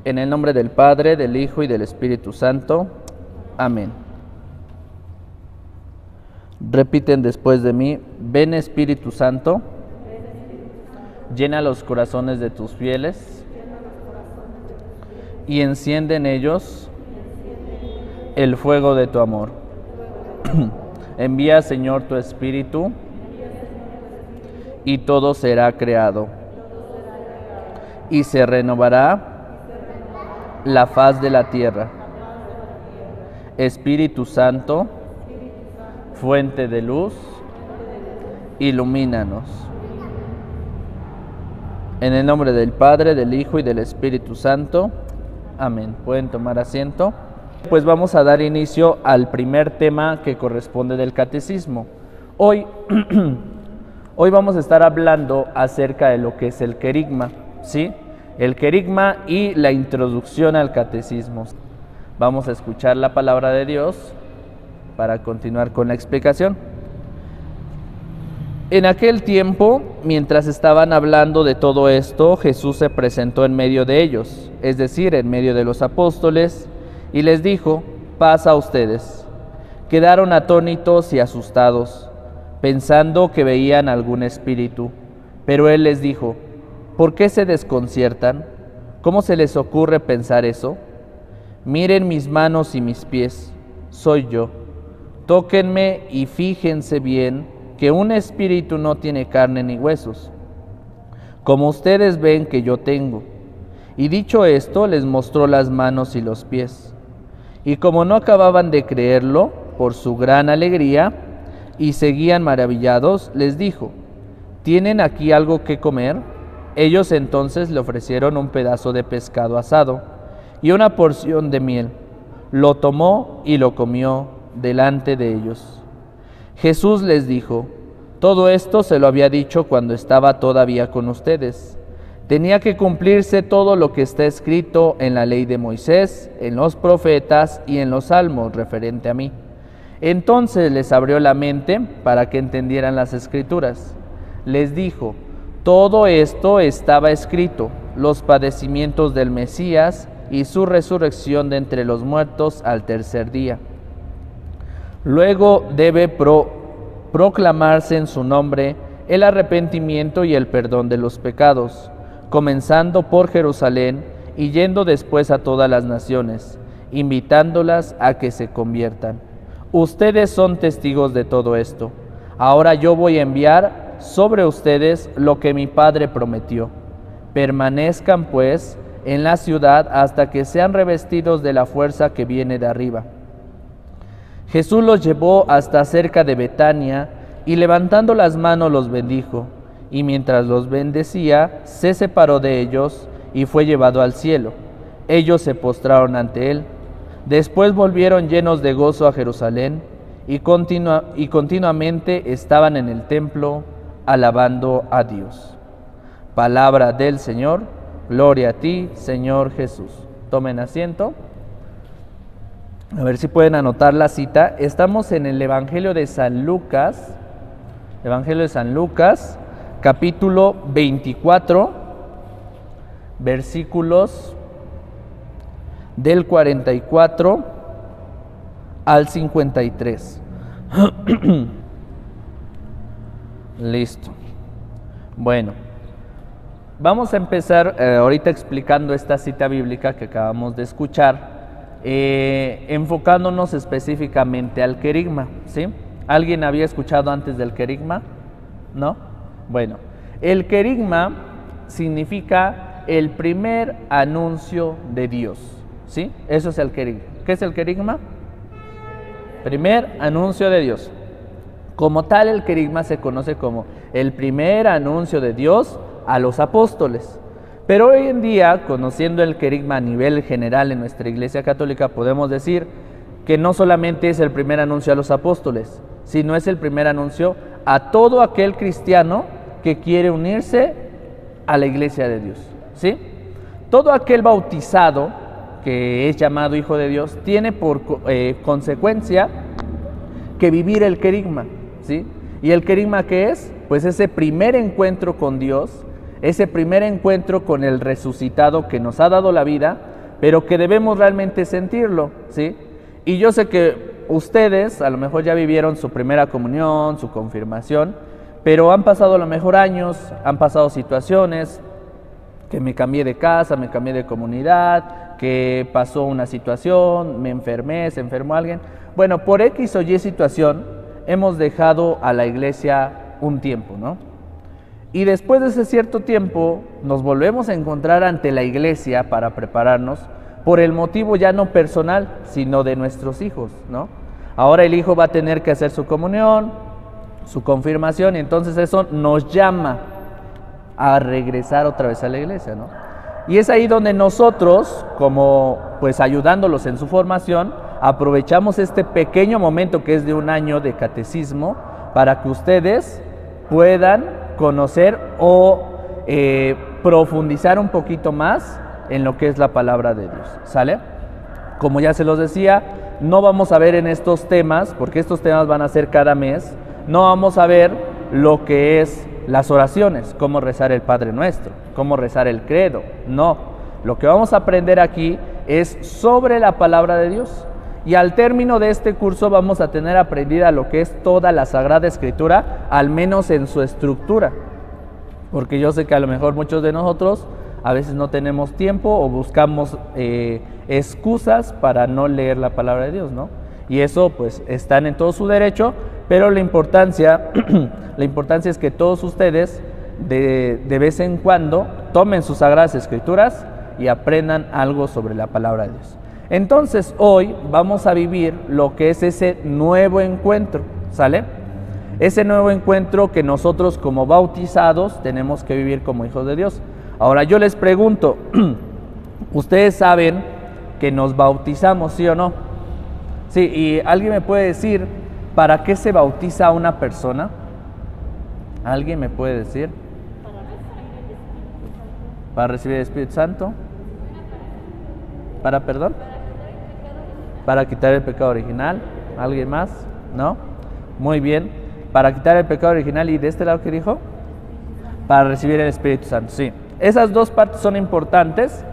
En el nombre del Padre, del Hijo y del Espíritu Santo. Amén. Repiten después de mí: ven Espíritu Santo, llena los corazones de tus fieles y enciende en ellos el fuego de tu amor. Envía, Señor, tu Espíritu y todo será creado y se renovará la faz de la tierra. Espíritu Santo, fuente de luz, ilumínanos. En el nombre del Padre, del Hijo y del Espíritu Santo. Amén. Pueden tomar asiento. Pues vamos a dar inicio al primer tema que corresponde del catecismo. Hoy vamos a estar hablando acerca de lo que es el querigma, ¿sí? El querigma y la introducción al catecismo. Vamos a escuchar la palabra de Dios para continuar con la explicación. En aquel tiempo, mientras estaban hablando de todo esto, Jesús se presentó en medio de ellos, es decir, en medio de los apóstoles, y les dijo: paz a ustedes. Quedaron atónitos y asustados, pensando que veían algún espíritu. Pero él les dijo: ¿por qué se desconciertan? ¿Cómo se les ocurre pensar eso? Miren mis manos y mis pies, soy yo. Tóquenme y fíjense bien que un espíritu no tiene carne ni huesos, como ustedes ven que yo tengo. Y dicho esto, les mostró las manos y los pies. Y como no acababan de creerlo por su gran alegría y seguían maravillados, les dijo: ¿tienen aquí algo que comer? Ellos entonces le ofrecieron un pedazo de pescado asado y una porción de miel. Lo tomó y lo comió delante de ellos. Jesús les dijo: todo esto se lo había dicho cuando estaba todavía con ustedes. Tenía que cumplirse todo lo que está escrito en la ley de Moisés, en los profetas y en los salmos referente a mí. Entonces les abrió la mente para que entendieran las escrituras. Les dijo: todo esto estaba escrito, los padecimientos del Mesías y su resurrección de entre los muertos al tercer día. Luego debe proclamarse en su nombre el arrepentimiento y el perdón de los pecados, comenzando por Jerusalén y yendo después a todas las naciones, invitándolas a que se conviertan. Ustedes son testigos de todo esto. Ahora yo voy a enviar sobre ustedes lo que mi Padre prometió. Permanezcan pues en la ciudad hasta que sean revestidos de la fuerza que viene de arriba. Jesús los llevó hasta cerca de Betania y levantando las manos los bendijo. Y mientras los bendecía, se separó de ellos y fue llevado al cielo. Ellos se postraron ante él. Después volvieron llenos de gozo a Jerusalén y continuamente estaban en el templo alabando a Dios. Palabra del Señor. Gloria a ti, Señor Jesús. Tomen asiento. A ver si pueden anotar la cita. Estamos en el Evangelio de San Lucas. Evangelio de San Lucas, capítulo 24, versículos del 44 al 53. Listo. Bueno, vamos a empezar ahorita explicando esta cita bíblica que acabamos de escuchar, enfocándonos específicamente al querigma, ¿sí? ¿Alguien había escuchado antes del querigma? ¿No? Bueno, el querigma significa el primer anuncio de Dios, ¿sí? Eso es el querigma. ¿Qué es el querigma? Primer anuncio de Dios. Como tal, el querigma se conoce como el primer anuncio de Dios a los apóstoles. Pero hoy en día, conociendo el querigma a nivel general en nuestra Iglesia Católica, podemos decir que no solamente es el primer anuncio a los apóstoles, sino es el primer anuncio a todo aquel cristiano que quiere unirse a la Iglesia de Dios, ¿sí? Todo aquel bautizado que es llamado hijo de Dios tiene por consecuencia que vivir el querigma, ¿sí? ¿Y el querigma qué es? Pues ese primer encuentro con Dios, ese primer encuentro con el resucitado que nos ha dado la vida, pero que debemos realmente sentirlo, ¿sí? Y yo sé que ustedes a lo mejor ya vivieron su primera comunión, su confirmación, pero han pasado a lo mejor años, han pasado situaciones, que me cambié de casa, me cambié de comunidad, que pasó una situación, me enfermé, se enfermó alguien. Bueno, por X o Y situación hemos dejado a la iglesia un tiempo, ¿no? Y después de ese cierto tiempo nos volvemos a encontrar ante la iglesia para prepararnos por el motivo ya no personal, sino de nuestros hijos, ¿no? Ahora el hijo va a tener que hacer su comunión, su confirmación, y entonces eso nos llama a regresar otra vez a la iglesia, ¿no? Y es ahí donde nosotros, como pues ayudándolos en su formación, aprovechamos este pequeño momento que es de un año de catecismo para que ustedes puedan conocer o profundizar un poquito más en lo que es la palabra de Dios, ¿sale? Como ya se los decía, no vamos a ver en estos temas, porque estos temas van a ser cada mes, no vamos a ver lo que es las oraciones, cómo rezar el Padre Nuestro, cómo rezar el credo, no. Lo que vamos a aprender aquí es sobre la palabra de Dios. Y al término de este curso vamos a tener aprendida lo que es toda la Sagrada Escritura, al menos en su estructura. Porque yo sé que a lo mejor muchos de nosotros a veces no tenemos tiempo o buscamos excusas para no leer la palabra de Dios, ¿no? Y eso pues están en todo su derecho, pero la importancia es que todos ustedes de vez en cuando tomen sus Sagradas Escrituras y aprendan algo sobre la palabra de Dios. Entonces hoy vamos a vivir lo que es ese nuevo encuentro, ¿sale? Ese nuevo encuentro que nosotros como bautizados tenemos que vivir como hijos de Dios. Ahora yo les pregunto, ¿ustedes saben que nos bautizamos, sí o no? Sí, y alguien me puede decir, ¿para qué se bautiza a una persona? ¿Alguien me puede decir? Para recibir el Espíritu Santo. ¿Para perdón? Para quitar el pecado original. ¿Alguien más? ¿No? Muy bien. Para quitar el pecado original. ¿Y de este lado qué dijo? Para recibir el Espíritu Santo. Sí. Esas dos partes son importantes.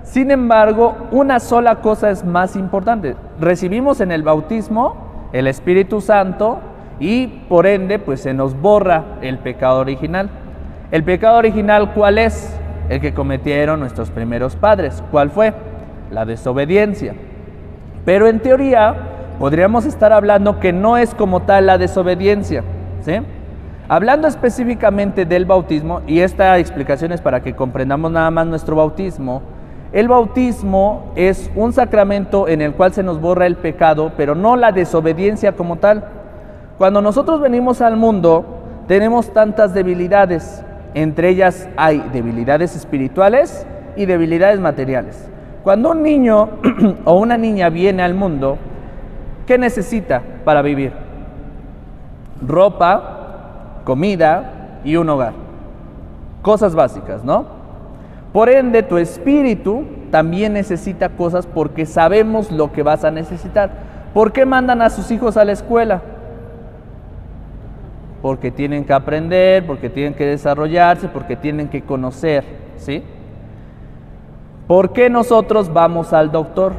Sin embargo, una sola cosa es más importante. Recibimos en el bautismo el Espíritu Santo y por ende pues se nos borra el pecado original. ¿El pecado original cuál es? El que cometieron nuestros primeros padres. ¿Cuál fue? La desobediencia. Pero en teoría podríamos estar hablando que no es como tal la desobediencia, ¿sí? Hablando específicamente del bautismo, y esta explicación es para que comprendamos nada más nuestro bautismo. El bautismo es un sacramento en el cual se nos borra el pecado, pero no la desobediencia como tal. Cuando nosotros venimos al mundo, tenemos tantas debilidades. Entre ellas hay debilidades espirituales y debilidades materiales. Cuando un niño o una niña viene al mundo, ¿qué necesita para vivir? Ropa, comida y un hogar. Cosas básicas, ¿no? Por ende, tu espíritu también necesita cosas porque sabemos lo que vas a necesitar. ¿Por qué mandan a sus hijos a la escuela? Porque tienen que aprender, porque tienen que desarrollarse, porque tienen que conocer, ¿sí? ¿Por qué nosotros vamos al doctor?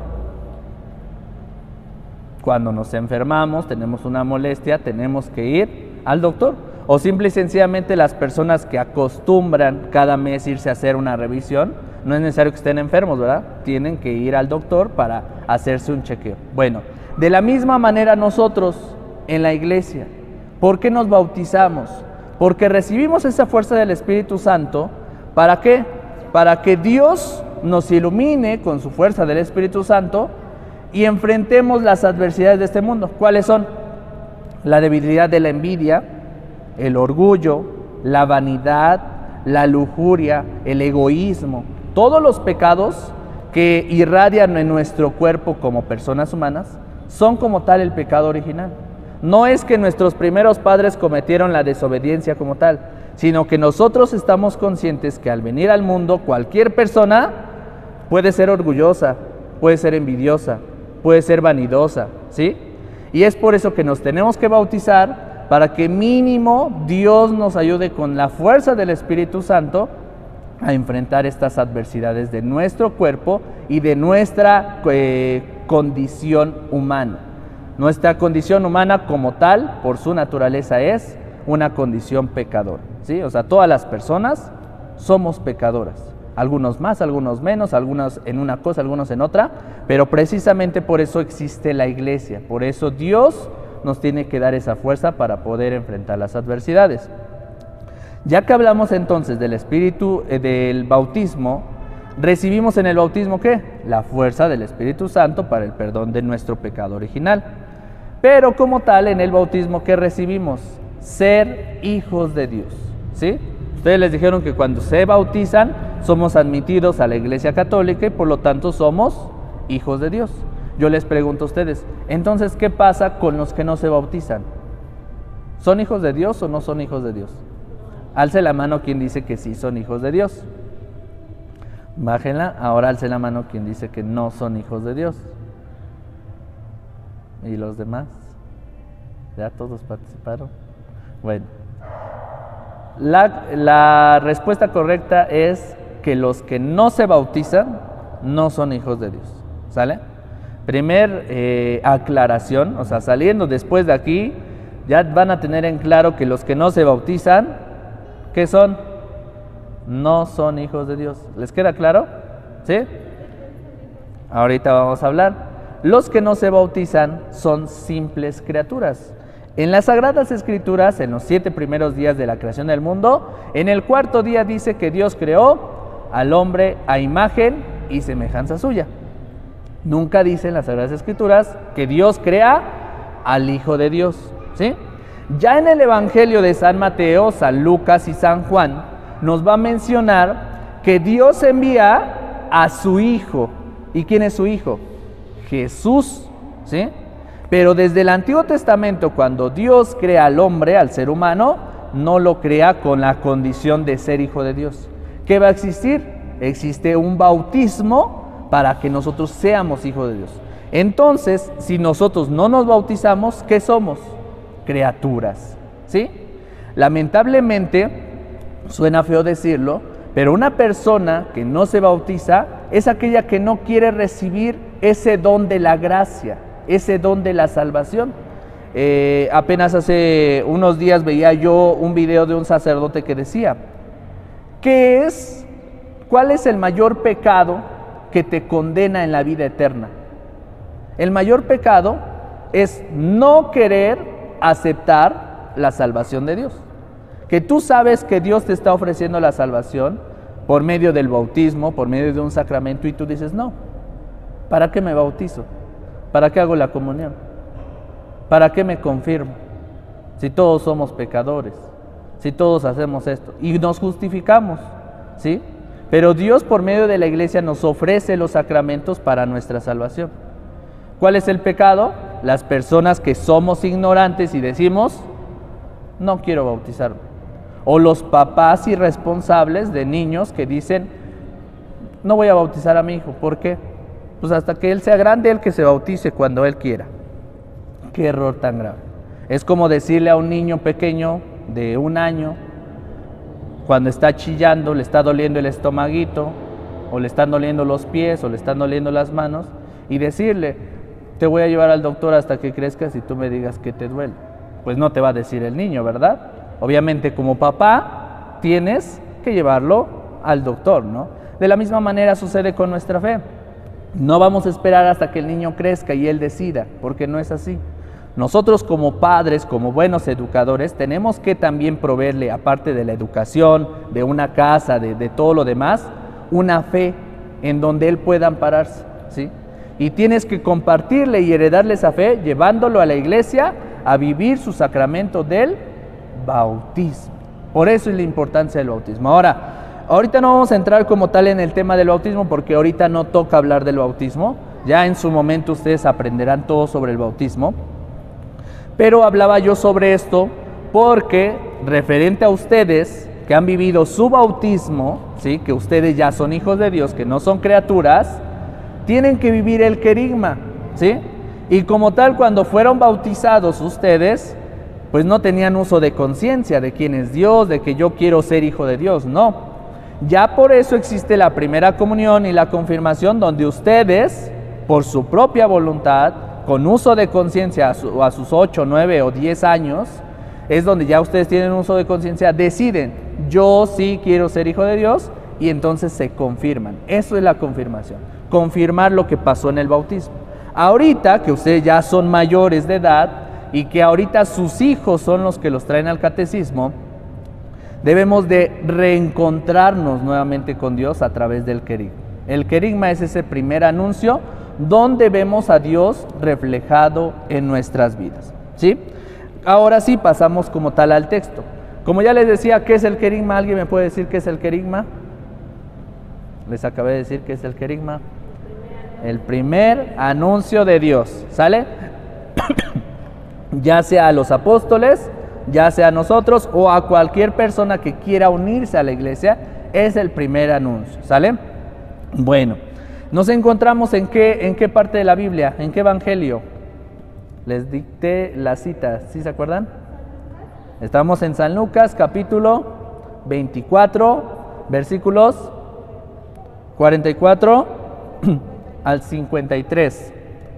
Cuando nos enfermamos, tenemos una molestia, tenemos que ir al doctor. O simple y sencillamente las personas que acostumbran cada mes irse a hacer una revisión, no es necesario que estén enfermos, ¿verdad? Tienen que ir al doctor para hacerse un chequeo. Bueno, de la misma manera nosotros en la iglesia, ¿por qué nos bautizamos? Porque recibimos esa fuerza del Espíritu Santo. ¿Para qué? Para que Dios nos ilumine con su fuerza del Espíritu Santo y enfrentemos las adversidades de este mundo. ¿Cuáles son? La debilidad de la envidia, el orgullo, la vanidad, la lujuria, el egoísmo, todos los pecados que irradian en nuestro cuerpo como personas humanas son como tal el pecado original. No es que nuestros primeros padres cometieron la desobediencia como tal, sino que nosotros estamos conscientes que al venir al mundo cualquier persona puede ser orgullosa, puede ser envidiosa, puede ser vanidosa, ¿sí? Y es por eso que nos tenemos que bautizar, para que mínimo Dios nos ayude con la fuerza del Espíritu Santo a enfrentar estas adversidades de nuestro cuerpo y de nuestra condición humana. Nuestra condición humana como tal, por su naturaleza, es una condición pecadora, ¿sí? O sea, todas las personas somos pecadoras. Algunos más, algunos menos, algunos en una cosa, algunos en otra, pero precisamente por eso existe la iglesia, por eso Dios nos tiene que dar esa fuerza para poder enfrentar las adversidades. Ya que hablamos entonces del Espíritu, del bautismo, recibimos en el bautismo ¿qué? La fuerza del Espíritu Santo para el perdón de nuestro pecado original. Pero como tal, en el bautismo, ¿qué recibimos? Ser hijos de Dios, ¿sí? Ustedes les dijeron que cuando se bautizan, somos admitidos a la Iglesia Católica y por lo tanto somos hijos de Dios. Yo les pregunto a ustedes, entonces, ¿qué pasa con los que no se bautizan? ¿Son hijos de Dios o no son hijos de Dios? Alce la mano quien dice que sí son hijos de Dios. Bájenla, ahora alce la mano quien dice que no son hijos de Dios. ¿Y los demás? ¿Ya todos participaron? Bueno, la respuesta correcta es que los que no se bautizan no son hijos de Dios, ¿sale? Primer aclaración, o sea, saliendo después de aquí, ya van a tener en claro que los que no se bautizan, ¿qué son? No son hijos de Dios. ¿Les queda claro? ¿Sí? Ahorita vamos a hablar. Los que no se bautizan son simples criaturas. En las Sagradas Escrituras, en los 7 primeros días de la creación del mundo, en el 4º día dice que Dios creó al hombre a imagen y semejanza suya. Nunca dice en las Sagradas Escrituras que Dios crea al Hijo de Dios, ¿sí? Ya en el Evangelio de San Mateo, San Lucas y San Juan, nos va a mencionar que Dios envía a su Hijo. ¿Y quién es su Hijo? Jesús, ¿sí? Pero desde el Antiguo Testamento, cuando Dios crea al hombre, al ser humano, no lo crea con la condición de ser hijo de Dios. ¿Qué va a existir? Existe un bautismo para que nosotros seamos hijos de Dios. Entonces, si nosotros no nos bautizamos, ¿qué somos? Criaturas, ¿sí? Lamentablemente, suena feo decirlo, pero una persona que no se bautiza es aquella que no quiere recibir ese don de la gracia, ese don de la salvación. Apenas hace unos días veía yo un video de un sacerdote que decía, ¿cuál es el mayor pecado que te condena en la vida eterna? El mayor pecado es no querer aceptar la salvación de Dios. Que tú sabes que Dios te está ofreciendo la salvación por medio del bautismo, por medio de un sacramento, y tú dices, no, ¿para qué me bautizo? ¿Para qué hago la comunión? ¿Para qué me confirmo? Si todos somos pecadores, si todos hacemos esto, y nos justificamos, ¿sí? Pero Dios por medio de la iglesia nos ofrece los sacramentos para nuestra salvación. ¿Cuál es el pecado? Las personas que somos ignorantes y decimos, no quiero bautizarme. O los papás irresponsables de niños que dicen, no voy a bautizar a mi hijo. ¿Por qué? Pues hasta que él sea grande, él que se bautice cuando él quiera. Qué error tan grave. Es como decirle a un niño pequeño de 1 año, cuando está chillando, le está doliendo el estomaguito, o le están doliendo los pies, o le están doliendo las manos, y decirle, te voy a llevar al doctor hasta que crezcas y tú me digas que te duele. Pues no te va a decir el niño, ¿verdad? Obviamente como papá tienes que llevarlo al doctor, ¿no? De la misma manera sucede con nuestra fe. No vamos a esperar hasta que el niño crezca y él decida, porque no es así. Nosotros como padres, como buenos educadores, tenemos que también proveerle, aparte de la educación, de una casa, de todo lo demás, una fe en donde él pueda ampararse, ¿sí? Y tienes que compartirle y heredarle esa fe, llevándolo a la iglesia a vivir su sacramento del bautismo. Por eso es la importancia del bautismo. Ahorita no vamos a entrar como tal en el tema del bautismo, porque ahorita no toca hablar del bautismo. Ya en su momento ustedes aprenderán todo sobre el bautismo. Pero hablaba yo sobre esto porque, referente a ustedes que han vivido su bautismo, ¿sí? Que ustedes ya son hijos de Dios, que no son criaturas, tienen que vivir el querigma, ¿sí? Y como tal, cuando fueron bautizados ustedes, pues no tenían uso de conciencia de quién es Dios, de que yo quiero ser hijo de Dios, no. Ya por eso existe la primera comunión y la confirmación, donde ustedes, por su propia voluntad, con uso de conciencia a sus 8, 9 o 10 años, es donde ya ustedes tienen uso de conciencia, deciden, yo sí quiero ser hijo de Dios, y entonces se confirman. Eso es la confirmación, confirmar lo que pasó en el bautismo. Ahorita que ustedes ya son mayores de edad y que ahorita sus hijos son los que los traen al catecismo, debemos de reencontrarnos nuevamente con Dios a través del querigma. El querigma es ese primer anuncio donde vemos a Dios reflejado en nuestras vidas, ¿sí? Ahora sí pasamos como tal al texto. Como ya les decía, ¿qué es el querigma? ¿Alguien me puede decir qué es el querigma? Les acabé de decir qué es el querigma. El primer anuncio de Dios, ¿sale? Ya sea a los apóstoles, ya sea a nosotros o a cualquier persona que quiera unirse a la iglesia, es el primer anuncio, ¿sale? Bueno, nos encontramos en qué parte de la Biblia, en qué evangelio. Les dicté la cita, ¿sí se acuerdan? Estamos en San Lucas, capítulo 24, versículos 44 al 53,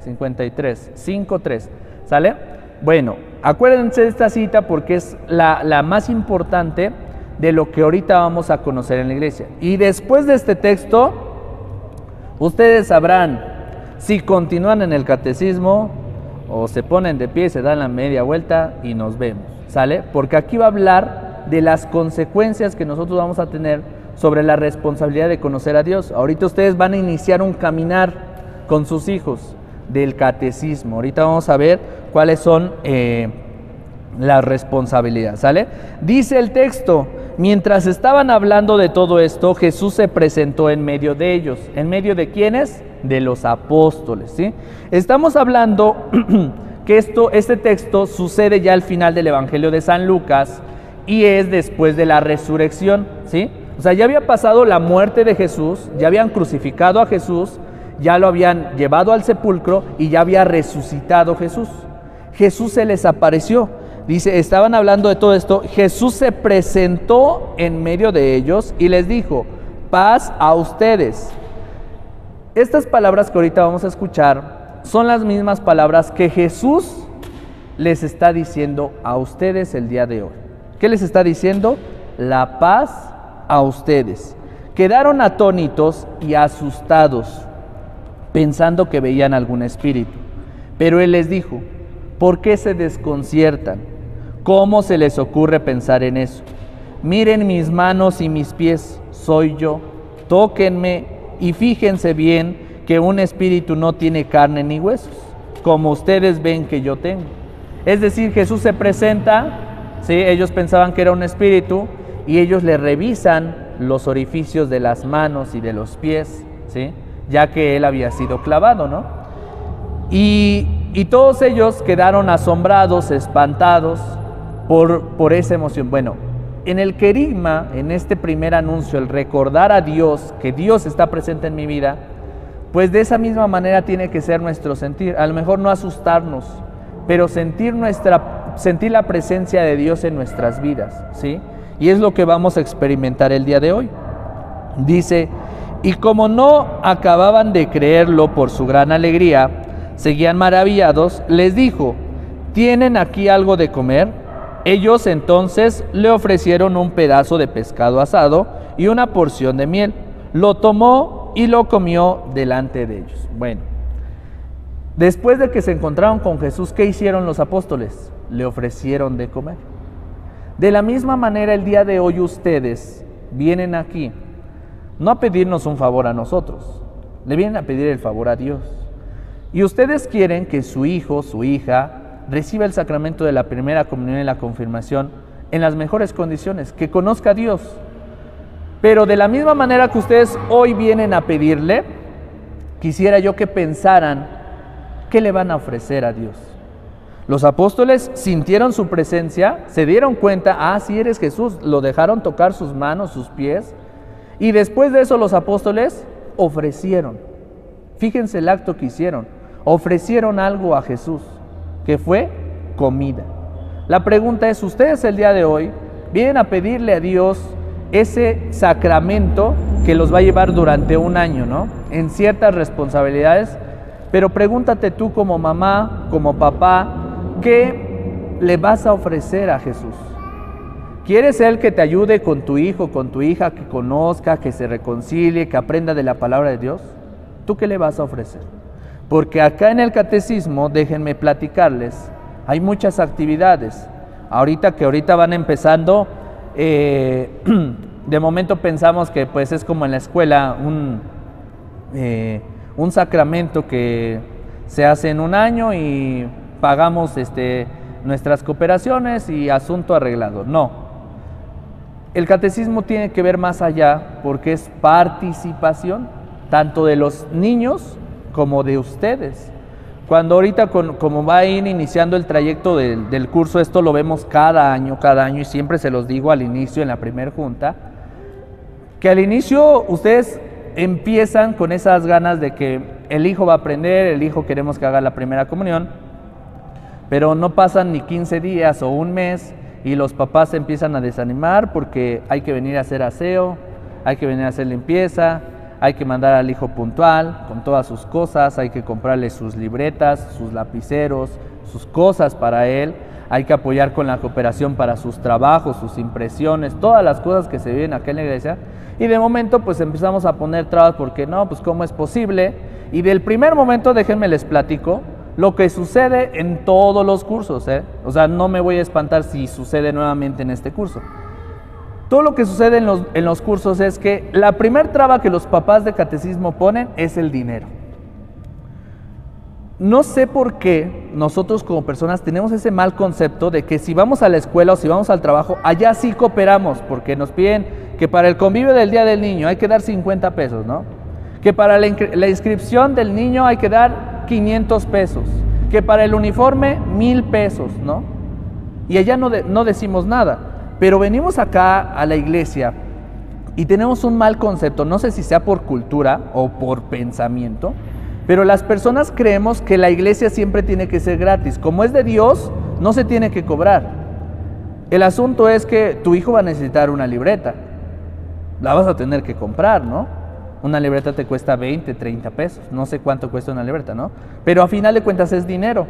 5:3, ¿sale? Bueno, acuérdense de esta cita porque es la más importante de lo que ahorita vamos a conocer en la iglesia. Y después de este texto, ustedes sabrán si continúan en el catecismo o se ponen de pie, se dan la media vuelta y nos vemos, ¿sale? Porque aquí va a hablar de las consecuencias que nosotros vamos a tener sobre la responsabilidad de conocer a Dios. Ahorita ustedes van a iniciar un caminar con sus hijos del catecismo. Ahorita vamos a ver cuáles son las responsabilidades, ¿sale? Dice el texto, mientras estaban hablando de todo esto, Jesús se presentó en medio de ellos. ¿En medio de quiénes? De los apóstoles, ¿sí? Estamos hablando que este texto sucede ya al final del Evangelio de San Lucas y es después de la resurrección, ¿sí? O sea, ya había pasado la muerte de Jesús, ya habían crucificado a Jesús, ya lo habían llevado al sepulcro y ya había resucitado Jesús. Jesús se les apareció. Dice, estaban hablando de todo esto, Jesús se presentó en medio de ellos y les dijo, paz a ustedes. Estas palabras que ahorita vamos a escuchar son las mismas palabras que Jesús les está diciendo a ustedes el día de hoy. ¿Qué les está diciendo? La paz a ustedes. Quedaron atónitos y asustados, pensando que veían algún espíritu. Pero Él les dijo, ¿por qué se desconciertan? ¿Cómo se les ocurre pensar en eso? Miren mis manos y mis pies, soy yo. Tóquenme y fíjense bien que un espíritu no tiene carne ni huesos, como ustedes ven que yo tengo. Es decir, Jesús se presenta, ¿sí? Ellos pensaban que era un espíritu y ellos le revisan los orificios de las manos y de los pies, ¿sí? Ya que Él había sido clavado, ¿no? Y todos ellos quedaron asombrados, espantados por esa emoción. Bueno, en el querigma, en este primer anuncio, el recordar a Dios, que Dios está presente en mi vida, pues de esa misma manera tiene que ser nuestro sentir. A lo mejor no asustarnos, pero sentir la presencia de Dios en nuestras vidas, ¿sí? Y es lo que vamos a experimentar el día de hoy. Dice, y como no acababan de creerlo por su gran alegría, seguían maravillados, les dijo, ¿tienen aquí algo de comer? Ellos entonces le ofrecieron un pedazo de pescado asado y una porción de miel. Lo tomó y lo comió delante de ellos. Bueno, después de que se encontraron con Jesús, ¿qué hicieron los apóstoles? Le ofrecieron de comer. De la misma manera, el día de hoy ustedes vienen aquí, no a pedirnos un favor a nosotros, le vienen a pedir el favor a Dios. Y ustedes quieren que su hijo, su hija, reciba el sacramento de la primera comunión y la confirmación en las mejores condiciones, que conozca a Dios. Pero de la misma manera que ustedes hoy vienen a pedirle, quisiera yo que pensaran, ¿qué le van a ofrecer a Dios? Los apóstoles sintieron su presencia, se dieron cuenta, sí eres Jesús, lo dejaron tocar sus manos, sus pies, y después de eso los apóstoles ofrecieron. Fíjense el acto que hicieron, ofrecieron algo a Jesús, que fue comida. La pregunta es, ¿ustedes el día de hoy vienen a pedirle a Dios ese sacramento que los va a llevar durante un año, ¿no? En ciertas responsabilidades. Pero pregúntate tú como mamá, como papá, ¿qué le vas a ofrecer a Jesús? ¿Quieres Él que te ayude con tu hijo, con tu hija, que conozca, que se reconcilie, que aprenda de la palabra de Dios? ¿Tú qué le vas a ofrecer? Porque acá en el catecismo, déjenme platicarles, hay muchas actividades. Ahorita van empezando, de momento pensamos que pues es como en la escuela, un sacramento que se hace en un año y pagamos nuestras cooperaciones y asunto arreglado. No. El catecismo tiene que ver más allá porque es participación tanto de los niños como de ustedes. Cuando ahorita como va a ir iniciando el trayecto del curso, esto lo vemos cada año y siempre se los digo al inicio en la primera junta, que al inicio ustedes empiezan con esas ganas de que el hijo va a aprender, el hijo queremos que haga la primera comunión, pero no pasan ni 15 días o un mes y los papás se empiezan a desanimar porque hay que venir a hacer aseo, hay que venir a hacer limpieza, hay que mandar al hijo puntual con todas sus cosas, hay que comprarle sus libretas, sus lapiceros, sus cosas para él, hay que apoyar con la cooperación para sus trabajos, sus impresiones, todas las cosas que se viven acá en la iglesia. Y de momento pues empezamos a poner trabas porque no, pues cómo es posible. Y del primer momento, déjenme les platico, lo que sucede en todos los cursos, o sea, no me voy a espantar si sucede nuevamente en este curso. Todo lo que sucede en los cursos es que la primer traba que los papás de catecismo ponen es el dinero. No sé por qué nosotros como personas tenemos ese mal concepto de que si vamos a la escuela o si vamos al trabajo, allá sí cooperamos, porque nos piden que para el convivio del Día del Niño hay que dar 50 pesos, ¿no? Que para la inscripción del niño hay que dar 500 pesos, que para el uniforme 1000 pesos, ¿no? Y allá no decimos nada, pero venimos acá a la iglesia y tenemos un mal concepto, no sé si sea por cultura o por pensamiento, pero las personas creemos que la iglesia siempre tiene que ser gratis. Como es de Dios, no se tiene que cobrar. El asunto es que tu hijo va a necesitar una libreta. La vas a tener que comprar, ¿no? Una libreta te cuesta 20, 30 pesos. No sé cuánto cuesta una libreta, ¿no? Pero a final de cuentas es dinero.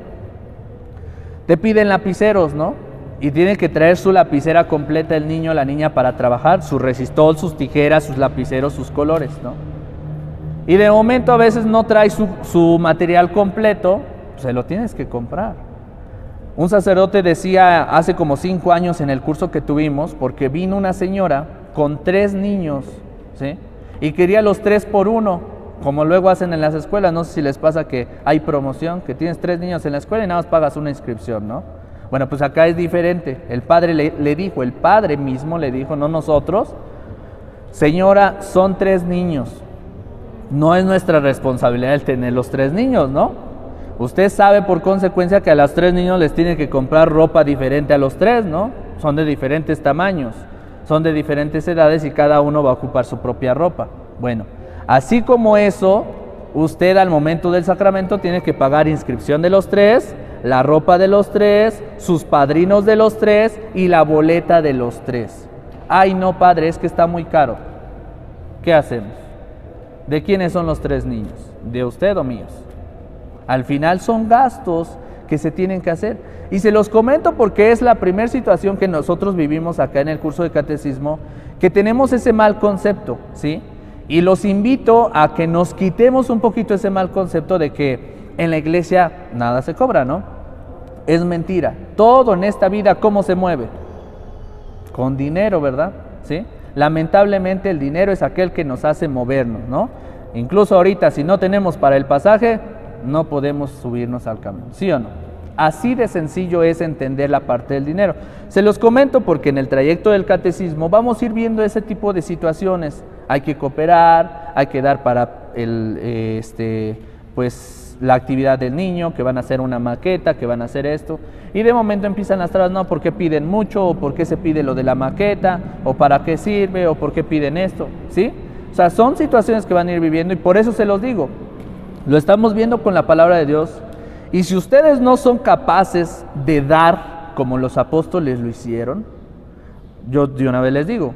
Te piden lapiceros, ¿no? Y tiene que traer su lapicera completa el niño o la niña para trabajar. Su resistol, sus tijeras, sus lapiceros, sus colores, ¿no? Y de momento a veces no trae su material completo, se lo tienes que comprar. Un sacerdote decía hace como 5 años en el curso que tuvimos, porque vino una señora con 3 niños, ¿sí? Y quería los 3 por 1, como luego hacen en las escuelas. No sé si les pasa que hay promoción, que tienes 3 niños en la escuela y nada más pagas una inscripción, ¿no? Bueno, pues acá es diferente. El padre le dijo, el padre mismo le dijo, no nosotros, señora, son 3 niños. No es nuestra responsabilidad el tener los 3 niños, ¿no? Usted sabe por consecuencia que a los 3 niños les tiene que comprar ropa diferente a los 3, ¿no? Son de diferentes tamaños, son de diferentes edades y cada uno va a ocupar su propia ropa. Bueno, así como eso, usted al momento del sacramento tiene que pagar inscripción de los 3, la ropa de los 3, sus padrinos de los 3 y la boleta de los 3. Ay, no, padre, es que está muy caro. ¿Qué hacemos? ¿De quiénes son los 3 niños? ¿De usted o míos? Al final son gastos que se tienen que hacer. Y se los comento porque es la primera situación que nosotros vivimos acá en el curso de catecismo, que tenemos ese mal concepto, ¿sí? Y los invito a que nos quitemos un poquito ese mal concepto de que en la iglesia nada se cobra, ¿no? Es mentira. Todo en esta vida, ¿cómo se mueve? Con dinero, ¿verdad? ¿Sí? Lamentablemente el dinero es aquel que nos hace movernos, ¿no? Incluso ahorita si no tenemos para el pasaje, no podemos subirnos al camión, ¿sí o no? Así de sencillo es entender la parte del dinero. Se los comento porque en el trayecto del catecismo vamos a ir viendo ese tipo de situaciones. Hay que cooperar, hay que dar para pues la actividad del niño, que van a hacer una maqueta, que van a hacer esto. Y de momento empiezan las trabas, no, ¿por qué piden mucho? ¿O por qué se pide lo de la maqueta? ¿O para qué sirve? ¿O por qué piden esto? ¿Sí? O sea, son situaciones que van a ir viviendo y por eso se los digo. Lo estamos viendo con la palabra de Dios. Y si ustedes no son capaces de dar como los apóstoles lo hicieron, yo de una vez les digo,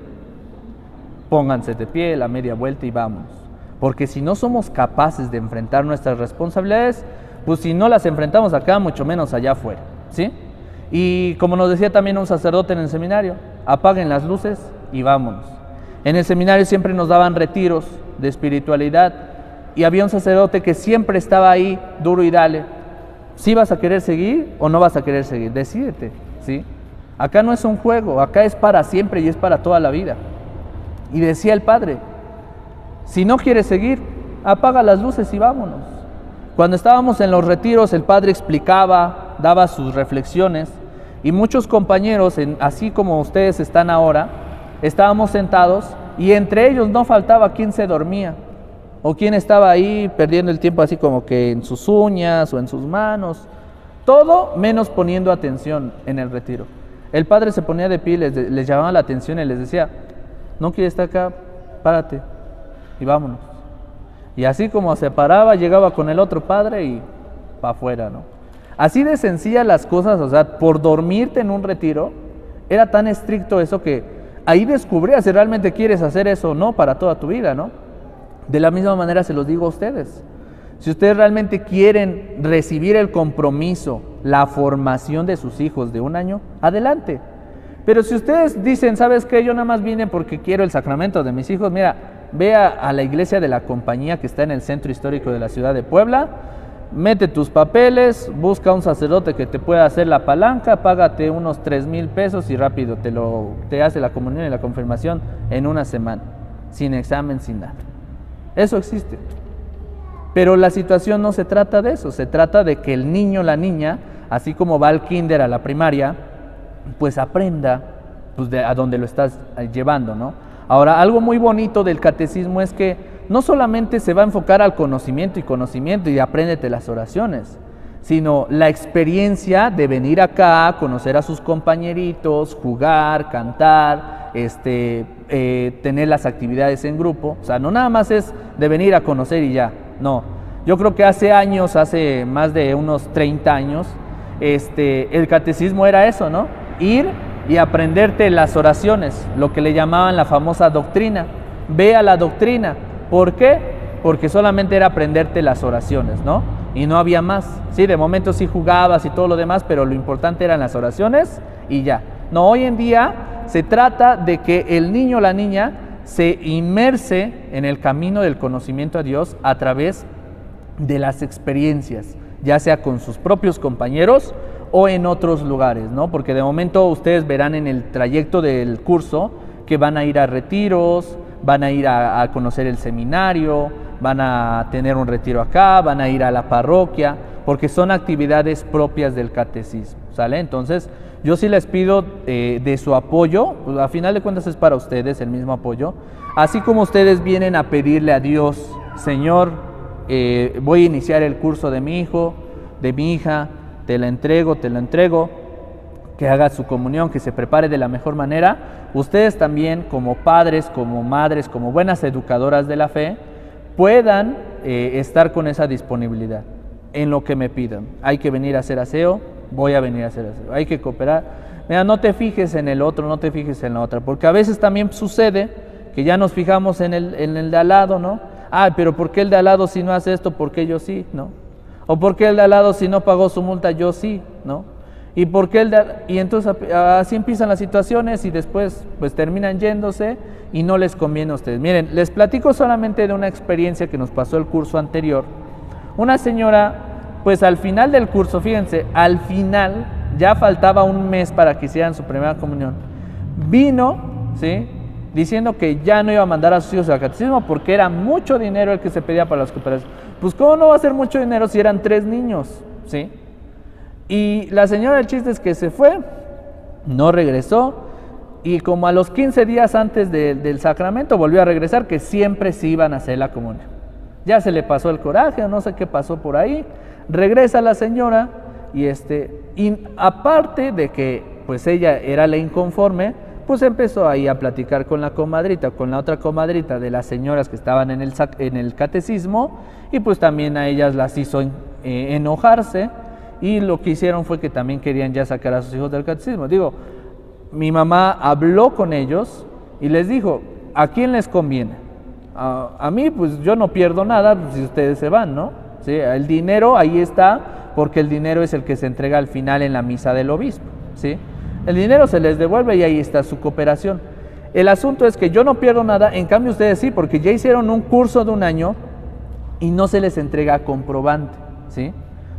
pónganse de pie, la media vuelta y vámonos. Porque si no somos capaces de enfrentar nuestras responsabilidades, pues si no las enfrentamos acá, mucho menos allá afuera, ¿sí? Y como nos decía también un sacerdote en el seminario, apaguen las luces y vámonos. En el seminario siempre nos daban retiros de espiritualidad y había un sacerdote que siempre estaba ahí, duro y dale. ¿Sí vas a querer seguir o no vas a querer seguir? Decídete, ¿sí? Acá no es un juego, acá es para siempre y es para toda la vida. Y decía el padre, si no quieres seguir, apaga las luces y vámonos. Cuando estábamos en los retiros, el padre explicaba, daba sus reflexiones, y muchos compañeros, así como ustedes están ahora, estábamos sentados y entre ellos no faltaba quien se dormía o quien estaba ahí perdiendo el tiempo así como que en sus uñas o en sus manos, todo menos poniendo atención en el retiro. El padre se ponía de pie, les llamaba la atención y les decía, no quieres estar acá, párate y vámonos. Y así como se paraba, llegaba con el otro padre y para afuera, ¿no? Así de sencillas las cosas, o sea, por dormirte en un retiro, era tan estricto eso que ahí descubrías si realmente quieres hacer eso o no para toda tu vida, ¿no? De la misma manera se los digo a ustedes. Si ustedes realmente quieren recibir el compromiso, la formación de sus hijos de 1 año, adelante. Pero si ustedes dicen, ¿sabes qué? Yo nada más vine porque quiero el sacramento de mis hijos, mira, ve a la iglesia de la compañía que está en el centro histórico de la ciudad de Puebla, mete tus papeles, busca un sacerdote que te pueda hacer la palanca, págate unos 3,000 pesos y rápido te hace la comunión y la confirmación en 1 semana, sin examen, sin nada. Eso existe. Pero la situación no se trata de eso, se trata de que el niño, la niña, así como va al kinder, a la primaria, pues aprenda pues a donde lo estás llevando, ¿no? Ahora, algo muy bonito del catecismo es que no solamente se va a enfocar al conocimiento y apréndete las oraciones, sino la experiencia de venir acá, conocer a sus compañeritos, jugar, cantar, tener las actividades en grupo. O sea, no nada más es de venir a conocer y ya, no. Yo creo que hace más de unos 30 años, el catecismo era eso, ¿no? Ir y aprenderte las oraciones, lo que le llamaban la famosa doctrina. Ve a la doctrina. ¿Por qué? Porque solamente era aprenderte las oraciones, ¿no? Y no había más. Sí, de momento sí jugabas y todo lo demás, pero lo importante eran las oraciones y ya. No, hoy en día se trata de que el niño o la niña se inmerse en el camino del conocimiento a Dios a través de las experiencias, ya sea con sus propios compañeros o en otros lugares, ¿no? Porque de momento ustedes verán en el trayecto del curso que van a ir a retiros, van a ir a conocer el seminario, van a tener un retiro acá, van a ir a la parroquia, porque son actividades propias del catecismo, ¿sale? Entonces, yo sí les pido de su apoyo, pues a final de cuentas es para ustedes el mismo apoyo, así como ustedes vienen a pedirle a Dios, Señor, voy a iniciar el curso de mi hijo, de mi hija, te la entrego, que haga su comunión, que se prepare de la mejor manera. Ustedes también, como padres, como madres, como buenas educadoras de la fe, puedan estar con esa disponibilidad en lo que me pidan. Hay que venir a hacer aseo, voy a venir a hacer aseo. Hay que cooperar. Mira, no te fijes en el otro, no te fijes en la otra, porque a veces también sucede que ya nos fijamos en el de al lado, ¿no? Ah, pero ¿por qué el de al lado si no hace esto? ¿Por qué yo sí? ¿No? ¿O por qué el de al lado si no pagó su multa? Yo sí, ¿no? ¿Y por qué y entonces así empiezan las situaciones y después pues terminan yéndose y no les conviene a ustedes? Miren, les platico solamente de una experiencia que nos pasó el curso anterior. Una señora, pues al final del curso, fíjense, al final, ya faltaba 1 mes para que hicieran su primera comunión, vino, ¿sí?, diciendo que ya no iba a mandar a sus hijos al catecismo porque era mucho dinero el que se pedía para las cooperaciones. Pues ¿cómo no va a ser mucho dinero si eran 3 niños? ¿Sí? Y la señora, el chiste es que se fue, no regresó, y como a los 15 días antes del sacramento volvió a regresar, que siempre se iban a hacer la comunión. Ya se le pasó el coraje, no sé qué pasó por ahí, regresa la señora, y aparte de que pues ella era la inconforme, pues empezó ahí a platicar con la comadrita, con la otra comadrita de las señoras que estaban en el catecismo, y pues también a ellas las hizo enojarse, y lo que hicieron fue que también querían ya sacar a sus hijos del catecismo. Digo, mi mamá habló con ellos y les dijo, ¿a quién les conviene? A mí, pues yo no pierdo nada si ustedes se van, ¿no? ¿Sí? El dinero ahí está, porque el dinero es el que se entrega al final en la misa del obispo, ¿sí? El dinero se les devuelve y ahí está su cooperación. El asunto es que yo no pierdo nada, en cambio ustedes sí, porque ya hicieron un curso de un año y no se les entrega comprobante, ¿sí?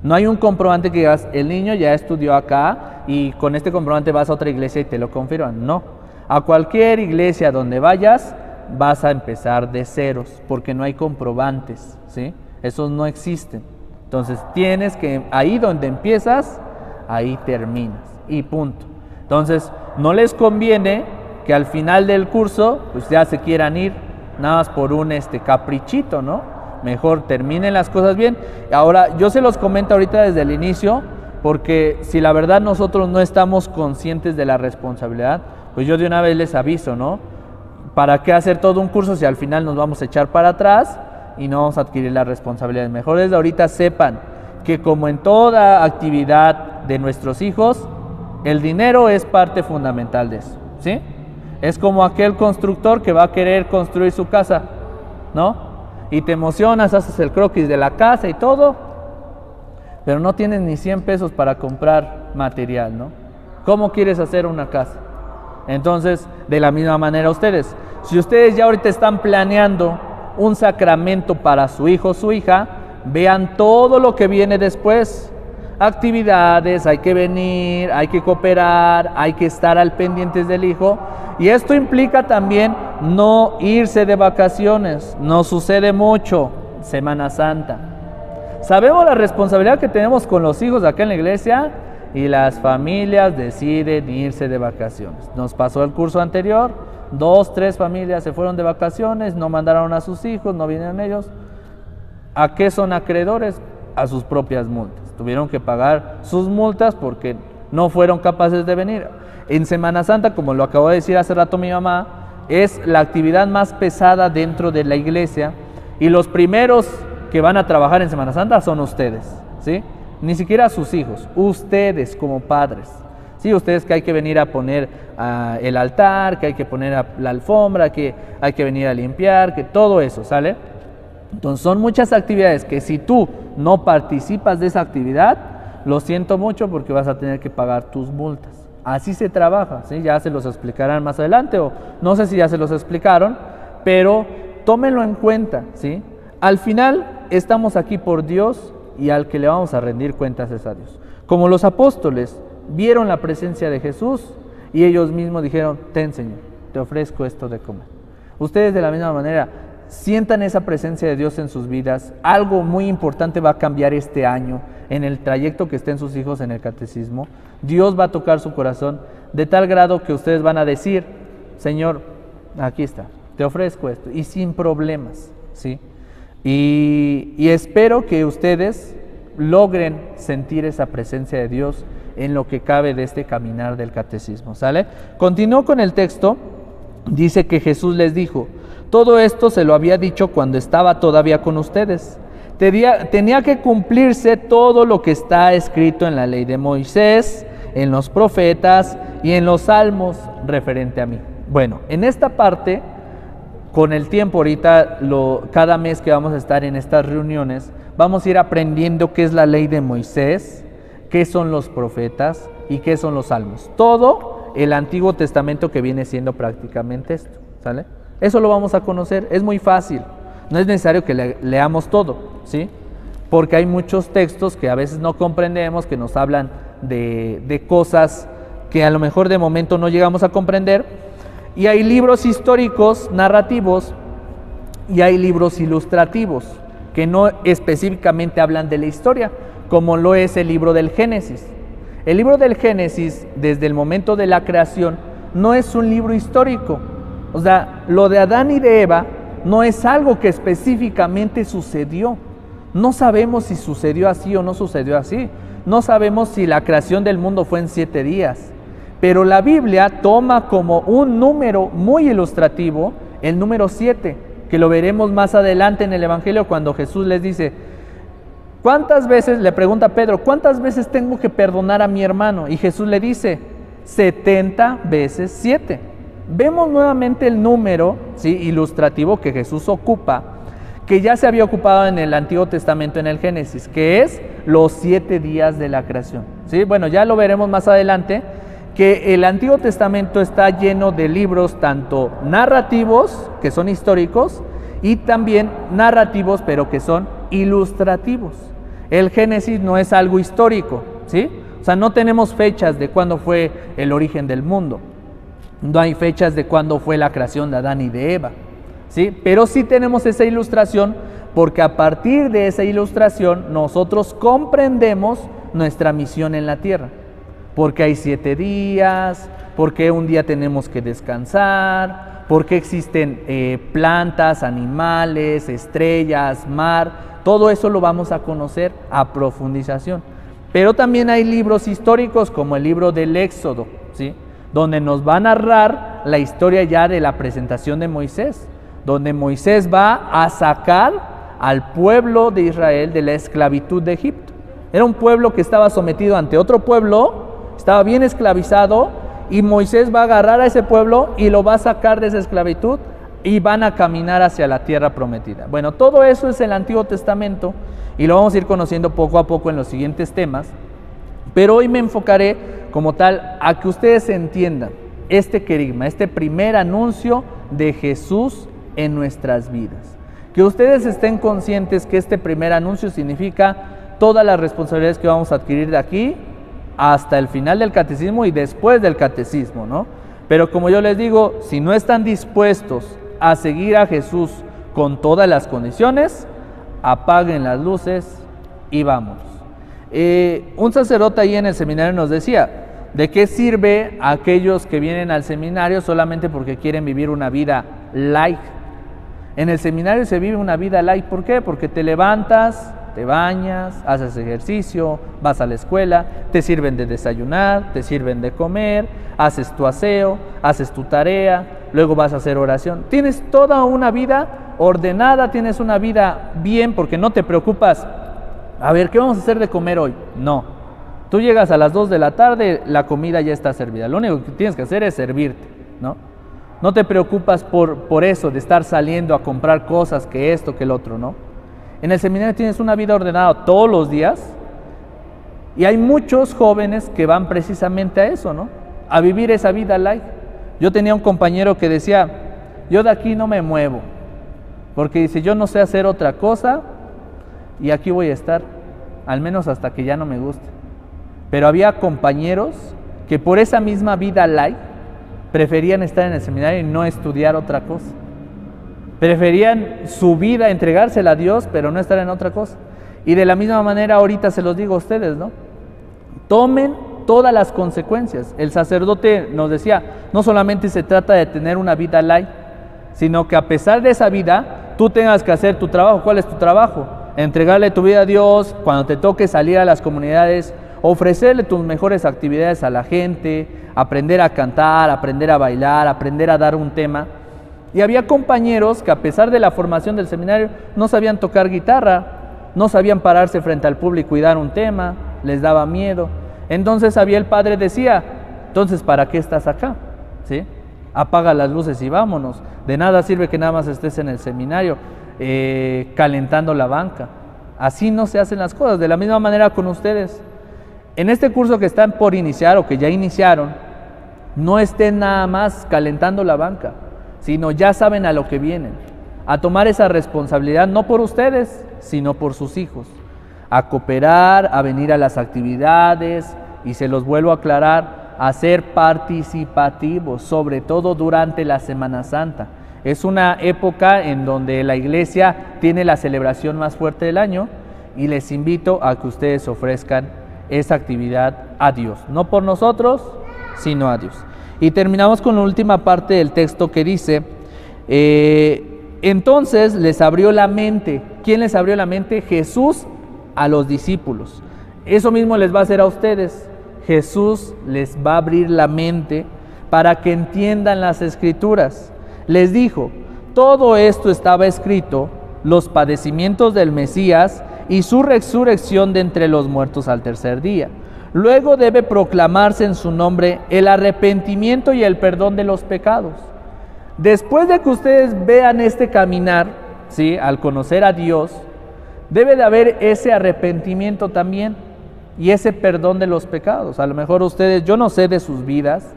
No hay un comprobante que digas, el niño ya estudió acá y con este comprobante vas a otra iglesia y te lo confirman. No, a cualquier iglesia donde vayas vas a empezar de ceros, porque no hay comprobantes, ¿sí? Esos no existen. Entonces tienes que, ahí donde empiezas, ahí terminas y punto. Entonces no les conviene que al final del curso pues ya se quieran ir nada más por un caprichito, ¿no? Mejor terminen las cosas bien. Ahora yo se los comento ahorita desde el inicio, porque si la verdad nosotros no estamos conscientes de la responsabilidad, pues yo de una vez les aviso, ¿no? ¿Para qué hacer todo un curso si al final nos vamos a echar para atrás y no vamos a adquirir las responsabilidades? Mejor desde ahorita sepan que, como en toda actividad de nuestros hijos, el dinero es parte fundamental de eso, ¿sí? Es como aquel constructor que va a querer construir su casa, ¿no? Y te emocionas, haces el croquis de la casa y todo, pero no tienes ni 100 pesos para comprar material, ¿no? ¿Cómo quieres hacer una casa? Entonces, de la misma manera ustedes, si ustedes ya ahorita están planeando un sacramento para su hijo o su hija, vean todo lo que viene después. Actividades, hay que venir, hay que cooperar, hay que estar al pendiente del hijo. Y esto implica también no irse de vacaciones. No sucede mucho, Semana Santa. Sabemos la responsabilidad que tenemos con los hijos acá en la iglesia y las familias deciden irse de vacaciones. Nos pasó el curso anterior, 2, 3 familias se fueron de vacaciones, no mandaron a sus hijos, no vinieron ellos. ¿A qué son acreedores? A sus propias multas. Tuvieron que pagar sus multas porque no fueron capaces de venir. En Semana Santa, como lo acabo de decir hace rato mi mamá, es la actividad más pesada dentro de la iglesia, y los primeros que van a trabajar en Semana Santa son ustedes, ¿sí? Ni siquiera sus hijos, ustedes como padres. Sí, ustedes que hay que venir a poner el altar, que hay que poner la alfombra, que hay que venir a limpiar, que todo eso, ¿sale? Entonces son muchas actividades que si tú no participas de esa actividad, lo siento mucho porque vas a tener que pagar tus multas. Así se trabaja, ¿sí? Ya se los explicarán más adelante, o no sé si ya se los explicaron, pero tómenlo en cuenta, ¿sí? Al final estamos aquí por Dios y al que le vamos a rendir cuentas es a Dios. Como los apóstoles vieron la presencia de Jesús y ellos mismos dijeron, ten Señor, te ofrezco esto de comer. Ustedes de la misma manera sientan esa presencia de Dios en sus vidas. Algo muy importante va a cambiar este año en el trayecto que estén sus hijos en el catecismo. Dios va a tocar su corazón de tal grado que ustedes van a decir, Señor, aquí está, te ofrezco esto, y sin problemas, ¿sí? Y espero que ustedes logren sentir esa presencia de Dios en lo que cabe de este caminar del catecismo, ¿sale? Continúo con el texto. Dice que Jesús les dijo, todo esto se lo había dicho cuando estaba todavía con ustedes. Tenía que cumplirse todo lo que está escrito en la ley de Moisés, en los profetas y en los salmos referente a mí. Bueno, en esta parte, con el tiempo ahorita, cada mes que vamos a estar en estas reuniones, vamos a ir aprendiendo qué es la ley de Moisés, qué son los profetas y qué son los salmos. Todo el Antiguo Testamento que viene siendo prácticamente esto, ¿sale? Eso lo vamos a conocer, es muy fácil, no es necesario que leamos todo, ¿sí? Porque hay muchos textos que a veces no comprendemos, que nos hablan de cosas que a lo mejor de momento no llegamos a comprender, y hay libros históricos, narrativos, y hay libros ilustrativos, que no específicamente hablan de la historia, como lo es el libro del Génesis. El libro del Génesis, desde el momento de la creación, no es un libro histórico. O sea, lo de Adán y de Eva no es algo que específicamente sucedió. No sabemos si sucedió así o no sucedió así. No sabemos si la creación del mundo fue en 7 días. Pero la Biblia toma como un número muy ilustrativo el número 7, que lo veremos más adelante en el Evangelio cuando Jesús les dice, ¿cuántas veces, le pregunta Pedro, cuántas veces tengo que perdonar a mi hermano? Y Jesús le dice, 70 veces 7. vemos nuevamente el número, ¿sí?, ilustrativo que Jesús ocupa, que ya se había ocupado en el Antiguo Testamento, en el Génesis, que es los 7 días de la creación, ¿sí? Bueno, ya lo veremos más adelante, que el Antiguo Testamento está lleno de libros tanto narrativos, que son históricos, y también narrativos, pero que son ilustrativos. El Génesis no es algo histórico, ¿sí? O sea, no tenemos fechas de cuándo fue el origen del mundo, no hay fechas de cuándo fue la creación de Adán y de Eva, ¿sí? Pero sí tenemos esa ilustración, porque a partir de esa ilustración nosotros comprendemos nuestra misión en la tierra. Porque hay 7 días, porque un día tenemos que descansar, porque existen plantas, animales, estrellas, mar. Todo eso lo vamos a conocer a profundización. Pero también hay libros históricos como el libro del Éxodo, ¿sí?, donde nos va a narrar la historia ya de la presentación de Moisés, donde Moisés va a sacar al pueblo de Israel de la esclavitud de Egipto. Era un pueblo que estaba sometido ante otro pueblo, estaba bien esclavizado, y Moisés va a agarrar a ese pueblo y lo va a sacar de esa esclavitud y van a caminar hacia la tierra prometida. Bueno, todo eso es el Antiguo Testamento y lo vamos a ir conociendo poco a poco en los siguientes temas, pero hoy me enfocaré como tal a que ustedes entiendan este querigma, este primer anuncio de Jesús en nuestras vidas. Que ustedes estén conscientes que este primer anuncio significa todas las responsabilidades que vamos a adquirir de aquí hasta el final del catecismo y después del catecismo, ¿no? Pero como yo les digo, si no están dispuestos a seguir a Jesús con todas las condiciones, apaguen las luces y vámonos. Un sacerdote ahí en el seminario nos decía, ¿de qué sirve a aquellos que vienen al seminario solamente porque quieren vivir una vida light? En el seminario se vive una vida light, ¿por qué? Porque te levantas, te bañas, haces ejercicio, vas a la escuela, te sirven de desayunar, te sirven de comer, haces tu aseo, haces tu tarea, luego vas a hacer oración. Tienes toda una vida ordenada, tienes una vida bien, porque no te preocupas, a ver, ¿qué vamos a hacer de comer hoy? No, tú llegas a las 2 de la tarde, la comida ya está servida, lo único que tienes que hacer es servirte, ¿no? No te preocupas por eso, de estar saliendo a comprar cosas, que esto, que el otro, ¿no? En el seminario tienes una vida ordenada todos los días y hay muchos jóvenes que van precisamente a eso, ¿no? A vivir esa vida light. Yo tenía un compañero que decía, yo de aquí no me muevo, porque dice, yo no sé hacer otra cosa y aquí voy a estar, al menos hasta que ya no me guste. Pero había compañeros que por esa misma vida light preferían estar en el seminario y no estudiar otra cosa. Preferían su vida, entregársela a Dios, pero no estar en otra cosa. Y de la misma manera ahorita se los digo a ustedes, ¿no? Tomen todas las consecuencias. El sacerdote nos decía, no solamente se trata de tener una vida light, sino que a pesar de esa vida, tú tengas que hacer tu trabajo. ¿Cuál es tu trabajo? Entregarle tu vida a Dios, cuando te toque salir a las comunidades, ofrecerle tus mejores actividades a la gente, aprender a cantar, aprender a bailar, aprender a dar un tema. Y había compañeros que a pesar de la formación del seminario no sabían tocar guitarra, no sabían pararse frente al público y dar un tema, les daba miedo. Entonces había el padre decía, entonces ¿para qué estás acá? ¿Sí? Apaga las luces y vámonos. De nada sirve que nada más estés en el seminario calentando la banca. Así no se hacen las cosas. De la misma manera con ustedes. En este curso que están por iniciar o que ya iniciaron, no estén nada más calentando la banca, sino ya saben a lo que vienen, a tomar esa responsabilidad, no por ustedes, sino por sus hijos, a cooperar, a venir a las actividades, y se los vuelvo a aclarar, a ser participativos, sobre todo durante la Semana Santa. Es una época en donde la iglesia tiene la celebración más fuerte del año, y les invito a que ustedes ofrezcan esa actividad a Dios, no por nosotros, sino a Dios. Y terminamos con la última parte del texto que dice, entonces les abrió la mente. ¿Quién les abrió la mente? Jesús a los discípulos. Eso mismo les va a hacer a ustedes. Jesús les va a abrir la mente para que entiendan las Escrituras. Les dijo, todo esto estaba escrito, los padecimientos del Mesías y su resurrección de entre los muertos al tercer día, Luego debe proclamarse en su nombre el arrepentimiento y el perdón de los pecados. Después de que ustedes vean este caminar, ¿sí?, al conocer a Dios, debe de haber ese arrepentimiento también y ese perdón de los pecados. A lo mejor ustedes, yo no sé de sus vidas,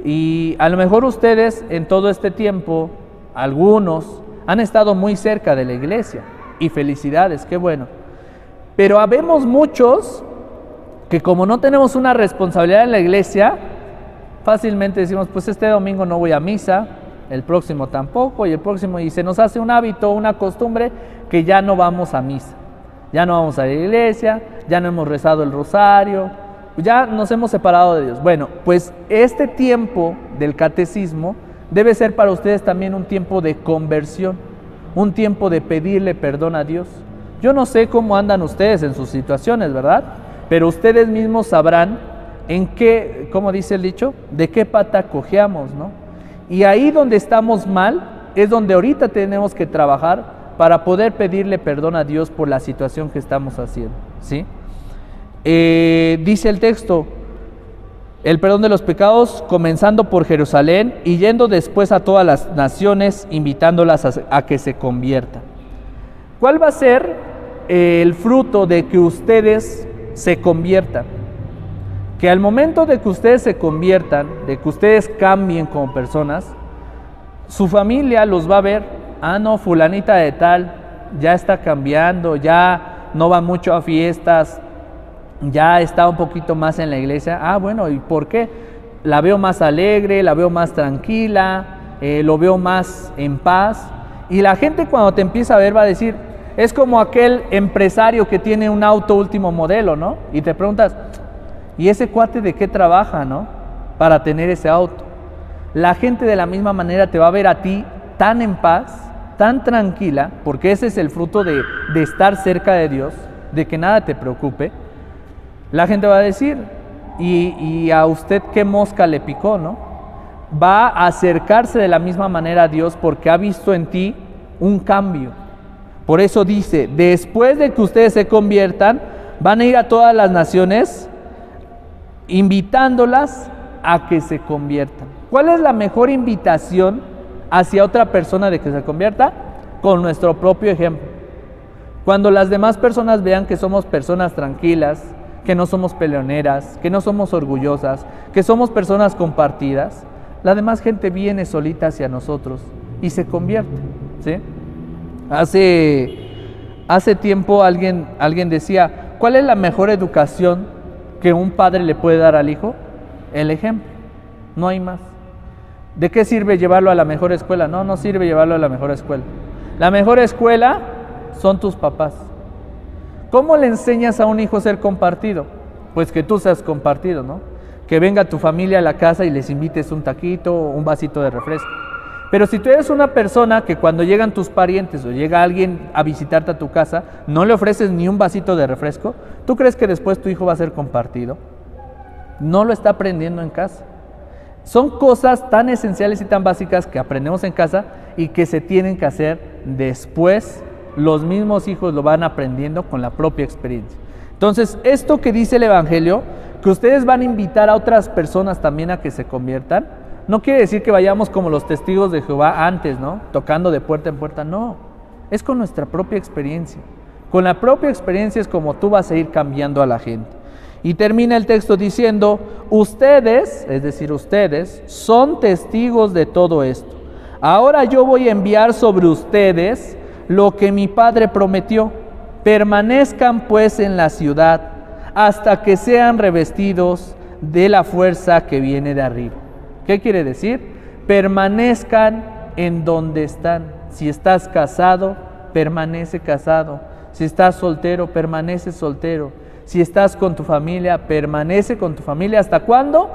y a lo mejor ustedes en todo este tiempo, algunos han estado muy cerca de la iglesia, y felicidades, qué bueno. Pero habemos muchos que como no tenemos una responsabilidad en la iglesia, fácilmente decimos, pues este domingo no voy a misa, el próximo tampoco, y el próximo, y se nos hace un hábito, una costumbre, que ya no vamos a misa, ya no vamos a la iglesia, ya no hemos rezado el rosario, ya nos hemos separado de Dios. Bueno, pues este tiempo del catecismo debe ser para ustedes también un tiempo de conversión, un tiempo de pedirle perdón a Dios. Yo no sé cómo andan ustedes en sus situaciones, ¿verdad? Pero ustedes mismos sabrán en qué, como dice el dicho, de qué pata cojeamos, ¿no? Y ahí donde estamos mal es donde ahorita tenemos que trabajar para poder pedirle perdón a Dios por la situación que estamos haciendo, ¿sí? Dice el texto, el perdón de los pecados comenzando por Jerusalén y yendo después a todas las naciones, invitándolas a que se conviertan. ¿Cuál va a ser el fruto de que ustedes se conviertan? Que al momento de que ustedes se conviertan, de que ustedes cambien como personas, su familia los va a ver, ah no, fulanita de tal, ya está cambiando, ya no va mucho a fiestas, ya está un poquito más en la iglesia. Ah, bueno, ¿y por qué? La veo más alegre, la veo más tranquila, lo veo más en paz. Y la gente cuando te empieza a ver va a decir, es como aquel empresario que tiene un auto último modelo, ¿no? Y te preguntas, ¿y ese cuate de qué trabaja, no? Para tener ese auto. La gente de la misma manera te va a ver a ti tan en paz, tan tranquila, porque ese es el fruto de estar cerca de Dios, de que nada te preocupe. La gente va a decir, ¿y a usted qué mosca le picó, no? Va a acercarse de la misma manera a Dios porque ha visto en ti un cambio. Por eso dice, después de que ustedes se conviertan, van a ir a todas las naciones invitándolas a que se conviertan. ¿Cuál es la mejor invitación hacia otra persona de que se convierta? Con nuestro propio ejemplo. Cuando las demás personas vean que somos personas tranquilas, que no somos peleoneras, que no somos orgullosas, que somos personas compartidas, la demás gente viene solita hacia nosotros y se convierte, ¿sí? Hace tiempo alguien decía, ¿cuál es la mejor educación que un padre le puede dar al hijo? El ejemplo, no hay más. ¿De qué sirve llevarlo a la mejor escuela? No sirve llevarlo a la mejor escuela. La mejor escuela son tus papás. ¿Cómo le enseñas a un hijo a ser compartido? Pues que tú seas compartido, ¿no? Que venga tu familia a la casa y les invites un taquito o un vasito de refresco. Pero si tú eres una persona que cuando llegan tus parientes o llega alguien a visitarte a tu casa, no le ofreces ni un vasito de refresco, ¿tú crees que después tu hijo va a ser compartido? No lo está aprendiendo en casa. Son cosas tan esenciales y tan básicas que aprendemos en casa y que se tienen que hacer después. Los mismos hijos lo van aprendiendo con la propia experiencia. Entonces, esto que dice el Evangelio, que ustedes van a invitar a otras personas también a que se conviertan, no quiere decir que vayamos como los testigos de Jehová antes, ¿no? Tocando de puerta en puerta, no. Es con nuestra propia experiencia. Con la propia experiencia es como tú vas a ir cambiando a la gente. Y termina el texto diciendo, ustedes, es decir, ustedes, son testigos de todo esto. Ahora yo voy a enviar sobre ustedes lo que mi Padre prometió. Permanezcan pues en la ciudad hasta que sean revestidos de la fuerza que viene de arriba. ¿Qué quiere decir? Permanezcan en donde están. Si estás casado, permanece casado. Si estás soltero, permanece soltero. Si estás con tu familia, permanece con tu familia. ¿Hasta cuándo?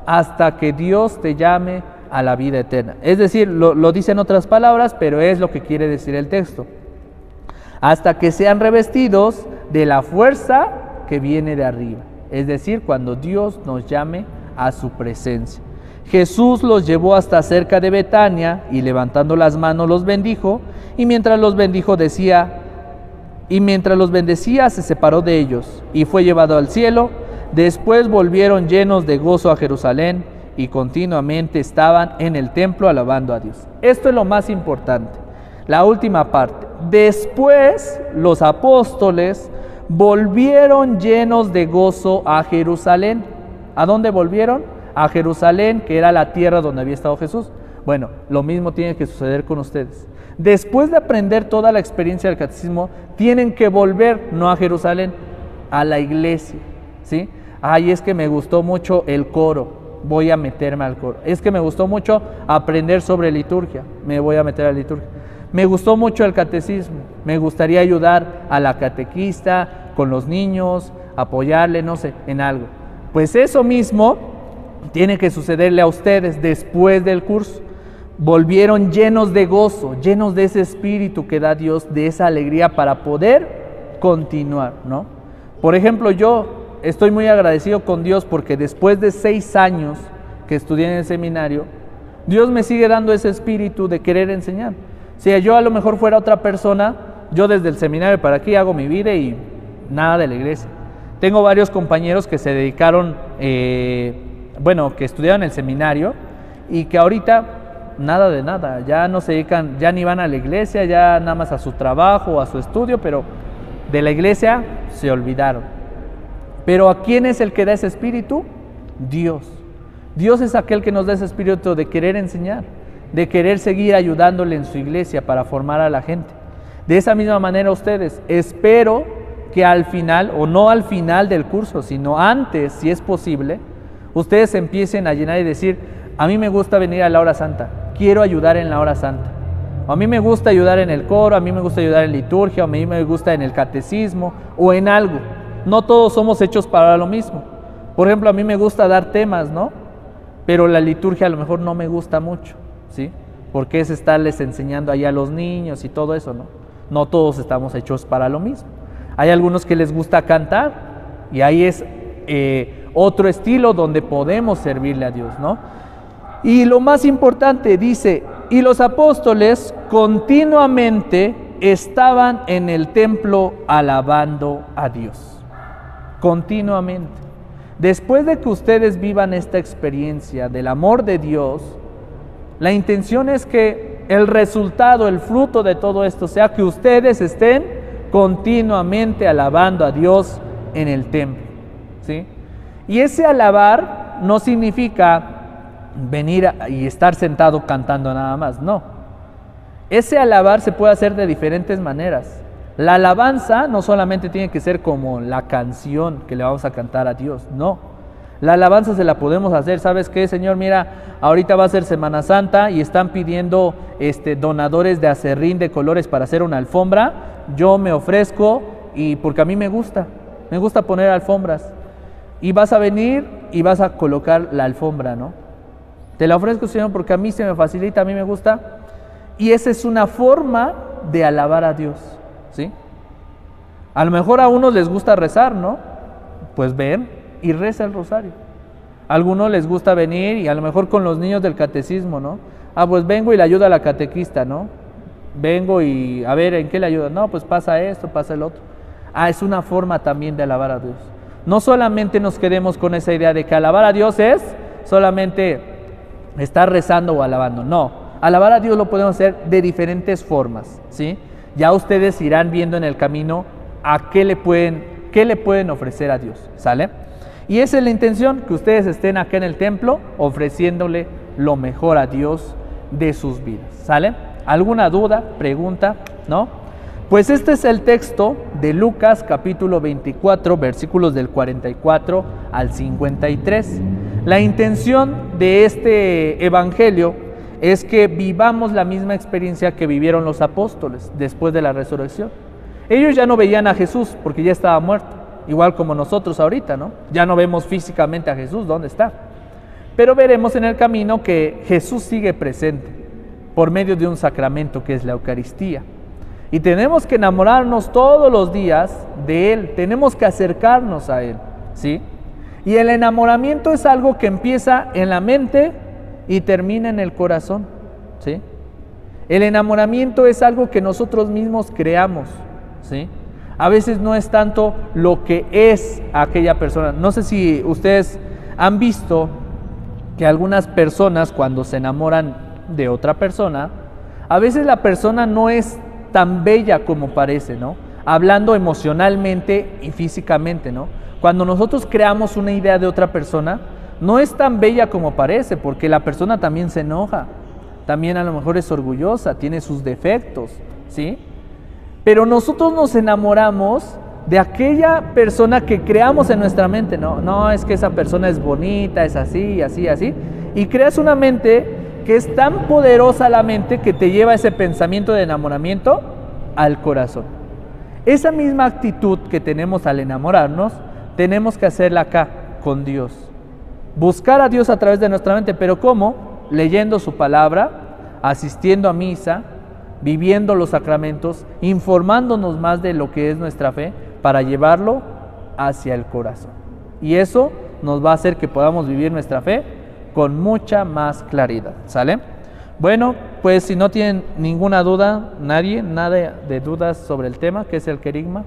Hasta que Dios te llame a la vida eterna. Es decir, lo dice en otras palabras, pero es lo que quiere decir el texto. Hasta que sean revestidos de la fuerza que viene de arriba. Es decir, cuando Dios nos llame a su presencia. Jesús los llevó hasta cerca de Betania y levantando las manos los bendijo, y mientras los bendecía se separó de ellos y fue llevado al cielo. Después volvieron llenos de gozo a Jerusalén y continuamente estaban en el templo alabando a Dios. Esto es lo más importante, la última parte. Después los apóstoles volvieron llenos de gozo a Jerusalén. ¿A dónde volvieron? A Jerusalén, que era la tierra donde había estado Jesús. Bueno, lo mismo tiene que suceder con ustedes. Después de aprender toda la experiencia del catecismo, tienen que volver, no a Jerusalén, a la iglesia, ¿sí? Ay, es que me gustó mucho el coro, voy a meterme al coro. Es que me gustó mucho aprender sobre liturgia, me voy a meter a la liturgia. Me gustó mucho el catecismo, me gustaría ayudar a la catequista con los niños, apoyarle, no sé, en algo. Pues eso mismo tiene que sucederle a ustedes después del curso. Volvieron llenos de gozo, llenos de ese espíritu que da Dios, de esa alegría para poder continuar, ¿no? Por ejemplo, yo estoy muy agradecido con Dios porque después de 6 años que estudié en el seminario, Dios me sigue dando ese espíritu de querer enseñar. Si yo a lo mejor fuera otra persona, yo desde el seminario para aquí hago mi vida y nada de la iglesia. Tengo varios compañeros que se dedicaron, que estudiaron en el seminario y que ahorita nada de nada, ya no se dedican, ya ni van a la iglesia, ya nada más a su trabajo o a su estudio, pero de la iglesia se olvidaron. Pero ¿a quién es el que da ese espíritu? Dios. Dios es aquel que nos da ese espíritu de querer enseñar, de querer seguir ayudándole en su iglesia para formar a la gente. De esa misma manera ustedes, espero que al final, o no al final del curso, sino antes, si es posible, ustedes empiecen a llenar y decir, a mí me gusta venir a la hora santa, quiero ayudar en la hora santa. A mí me gusta ayudar en el coro, a mí me gusta ayudar en liturgia, a mí me gusta en el catecismo o en algo. No todos somos hechos para lo mismo. Por ejemplo, a mí me gusta dar temas, ¿no? Pero la liturgia a lo mejor no me gusta mucho, ¿sí? Porque es estarles enseñando ahí a los niños y todo eso, ¿no? No todos estamos hechos para lo mismo. Hay algunos que les gusta cantar y ahí es otro estilo donde podemos servirle a Dios, ¿no? Y lo más importante, dice, y los apóstoles continuamente estaban en el templo alabando a Dios. Continuamente. Después de que ustedes vivan esta experiencia del amor de Dios, la intención es que el resultado, el fruto de todo esto sea que ustedes estén continuamente alabando a Dios en el templo, ¿sí? Y ese alabar no significa venir y estar sentado cantando nada más, no. Ese alabar se puede hacer de diferentes maneras. La alabanza no solamente tiene que ser como la canción que le vamos a cantar a Dios, no. La alabanza se la podemos hacer, ¿sabes qué, Señor? Mira, ahorita va a ser Semana Santa y están pidiendo donadores de acerrín de colores para hacer una alfombra. Yo me ofrezco y porque a mí me gusta poner alfombras. Y vas a venir y vas a colocar la alfombra, ¿no? Te la ofrezco, Señor, porque a mí se me facilita, a mí me gusta. Y esa es una forma de alabar a Dios, ¿sí? A lo mejor a unos les gusta rezar, ¿no? Pues ven y reza el rosario. A algunos les gusta venir y a lo mejor con los niños del catecismo, ¿no? Pues vengo y le ayudo a la catequista, ¿no? Vengo y a ver, ¿en qué le ayuda? No, pues pasa esto, pasa el otro. Es una forma también de alabar a Dios. No solamente nos quedemos con esa idea de que alabar a Dios es solamente estar rezando o alabando. No, alabar a Dios lo podemos hacer de diferentes formas, ¿sí? Ya ustedes irán viendo en el camino a qué le pueden ofrecer a Dios, ¿sale? Y esa es la intención, que ustedes estén acá en el templo ofreciéndole lo mejor a Dios de sus vidas, ¿sale? ¿Alguna duda, pregunta? ¿No? Pues este es el texto de Lucas capítulo 24, versículos del 44 al 53. La intención de este evangelio es que vivamos la misma experiencia que vivieron los apóstoles después de la resurrección. Ellos ya no veían a Jesús porque ya estaba muerto, igual como nosotros ahorita, ¿no? Ya no vemos físicamente a Jesús, ¿dónde está? Pero veremos en el camino que Jesús sigue presente por medio de un sacramento que es la Eucaristía. Y tenemos que enamorarnos todos los días de Él, tenemos que acercarnos a Él, ¿sí? Y el enamoramiento es algo que empieza en la mente y termina en el corazón, ¿sí? El enamoramiento es algo que nosotros mismos creamos, ¿sí? A veces no es tanto lo que es aquella persona. No sé si ustedes han visto que algunas personas cuando se enamoran de otra persona, a veces la persona no es tan bella como parece, ¿no? Hablando emocionalmente y físicamente, ¿no? Cuando nosotros creamos una idea de otra persona, no es tan bella como parece, porque la persona también se enoja, también a lo mejor es orgullosa, tiene sus defectos, ¿sí? Pero nosotros nos enamoramos de aquella persona que creamos en nuestra mente, no, es que esa persona es bonita, es así, así, así, y creas una mente que es tan poderosa la mente que te lleva ese pensamiento de enamoramiento al corazón. Esa misma actitud que tenemos al enamorarnos, tenemos que hacerla acá, con Dios. Buscar a Dios a través de nuestra mente, pero ¿cómo? Leyendo su palabra, asistiendo a misa, viviendo los sacramentos, informándonos más de lo que es nuestra fe para llevarlo hacia el corazón. Y eso nos va a hacer que podamos vivir nuestra fe con mucha más claridad, ¿sale? Bueno, pues si no tienen ninguna duda, nada de dudas sobre el tema, que es el querigma,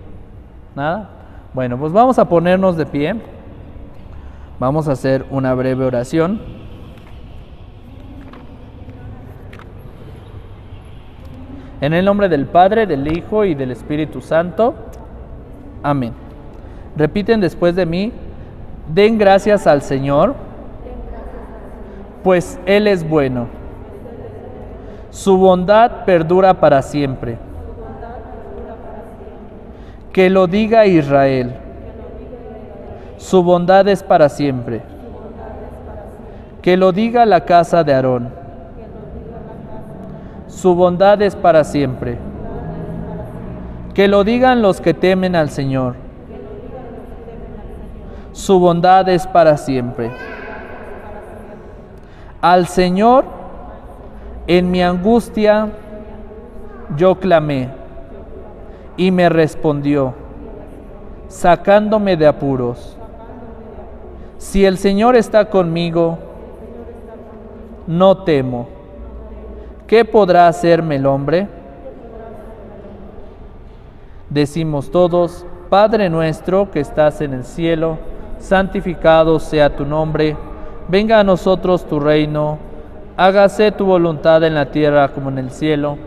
nada. Bueno, pues vamos a ponernos de pie, vamos a hacer una breve oración. En el nombre del Padre, del Hijo y del Espíritu Santo. Amén. Repiten después de mí: den gracias al Señor, pues Él es bueno. Su bondad perdura para siempre. Que lo diga Israel. Su bondad es para siempre. Que lo diga la casa de Aarón. Su bondad es para siempre. Que lo digan los que temen al Señor. Su bondad es para siempre. Al Señor, en mi angustia, yo clamé, y me respondió, sacándome de apuros. Si el Señor está conmigo, no temo. ¿Qué podrá hacerme el hombre? Decimos todos: Padre nuestro que estás en el cielo, santificado sea tu nombre. Venga a nosotros tu reino. Hágase tu voluntad en la tierra como en el cielo.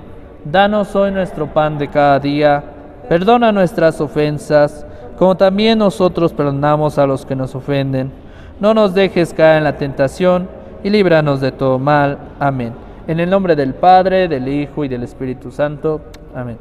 Danos hoy nuestro pan de cada día. Perdona nuestras ofensas, como también nosotros perdonamos a los que nos ofenden. No nos dejes caer en la tentación y líbranos de todo mal. Amén. En el nombre del Padre, del Hijo y del Espíritu Santo. Amén.